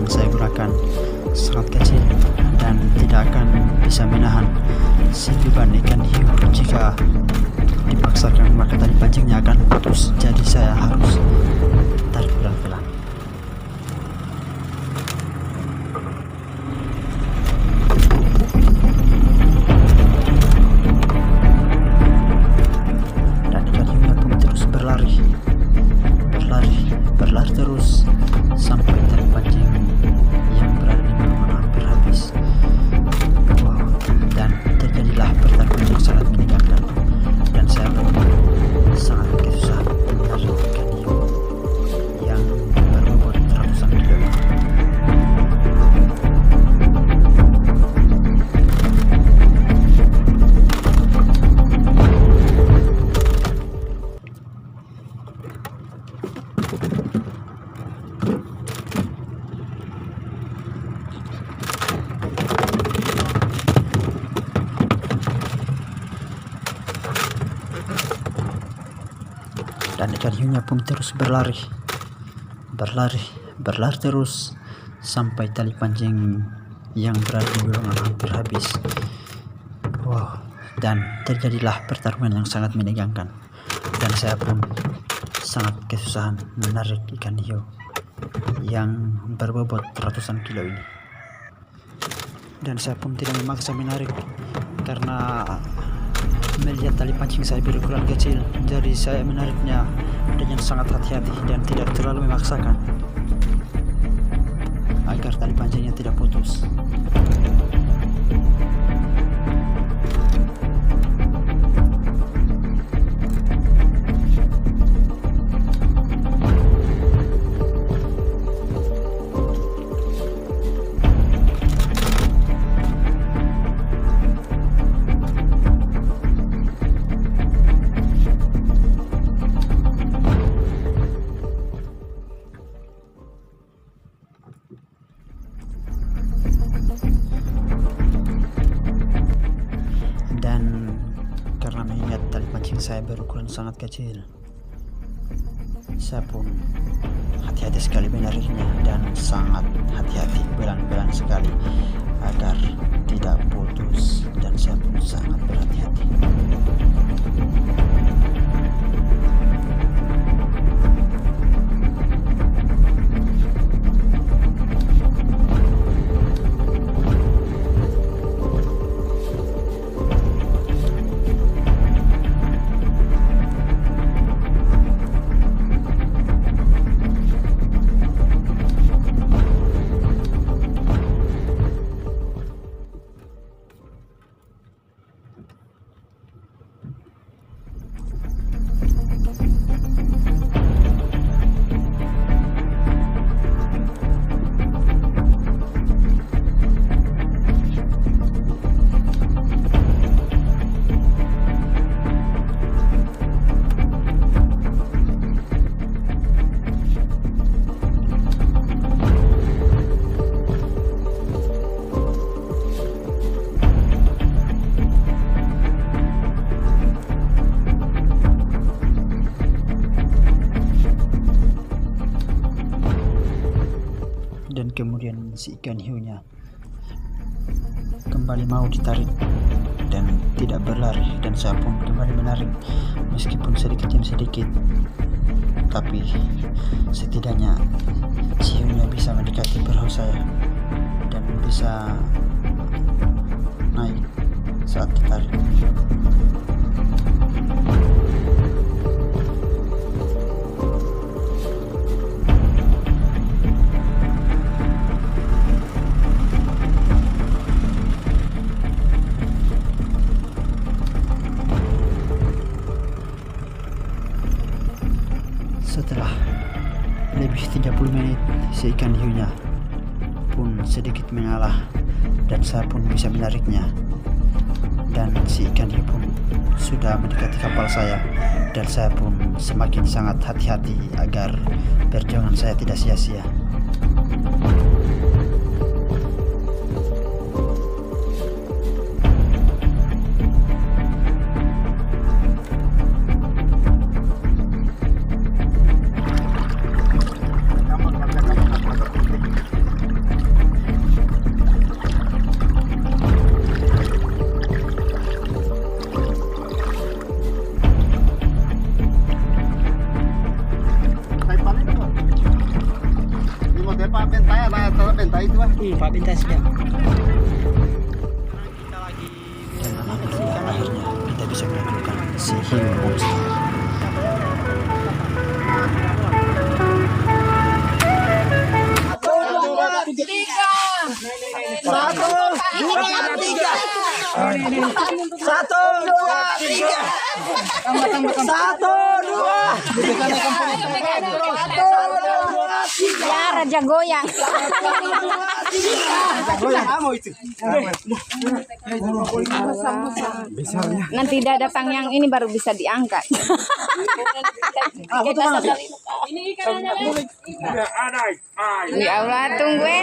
yang saya gunakan sangat kecil dan tidak akan bisa menahan si beban ikan hiu. Jika dipaksakan maka tali pancingnya akan putus, jadi saya harus tarik pelan-pelan. Dan ikan hiunya pun terus berlari terus sampai tali pancing yang berada di gulungan hampir habis. Wow, dan terjadilah pertarungan yang sangat menegangkan, dan saya pun sangat kesusahan menarik ikan hiu yang berbobot ratusan kilo. Dan ikan hiunya pun terus berlari terus sampai tali pancing yang berada di gulungan hampir habis. Wow, dan terjadilah pertarungan yang sangat menegangkan, dan saya pun sangat kesusahan menarik ikan hiu yang berbobot ratusan kilo ini. Dan saya pun tidak memaksa menarik karena melihat tali pancing saya berukuran kecil, jadi saya menariknya dengan sangat hati-hati dan tidak terlalu memaksakan agar tali pancingnya tidak putus. Dan karena mengingat tali pancing saya berukuran sangat kecil, saya pun hati-hati sekali menariknya dan sangat hati-hati, belang-belang sekali agar tidak putus, dan saya pun sangat berhati-hati. Dan kemudian si ikan hiunya kembali mau ditarik dan tidak berlari, dan saya pun kembali menarik meskipun sedikit demi sedikit, tapi setidaknya si hiunya bisa mendekati perahu saya dan bisa naik saat ditarik. Setelah lebih 30 menit, si ikan hiunya pun sedikit mengalah dan saya pun bisa menariknya, dan si ikan hiu pun sudah mendekati kapal saya, dan saya pun semakin sangat hati-hati agar perjuangan saya tidak sia-sia. saya masalah benta itu lah. Pak Bintas ya. Dan akhirnya kita bisa menaklukkan si Hiu Monster. Ya, Raja Goyang. Nanti dah datang yang ini baru bisa diangkat. Ya Allah, tunggu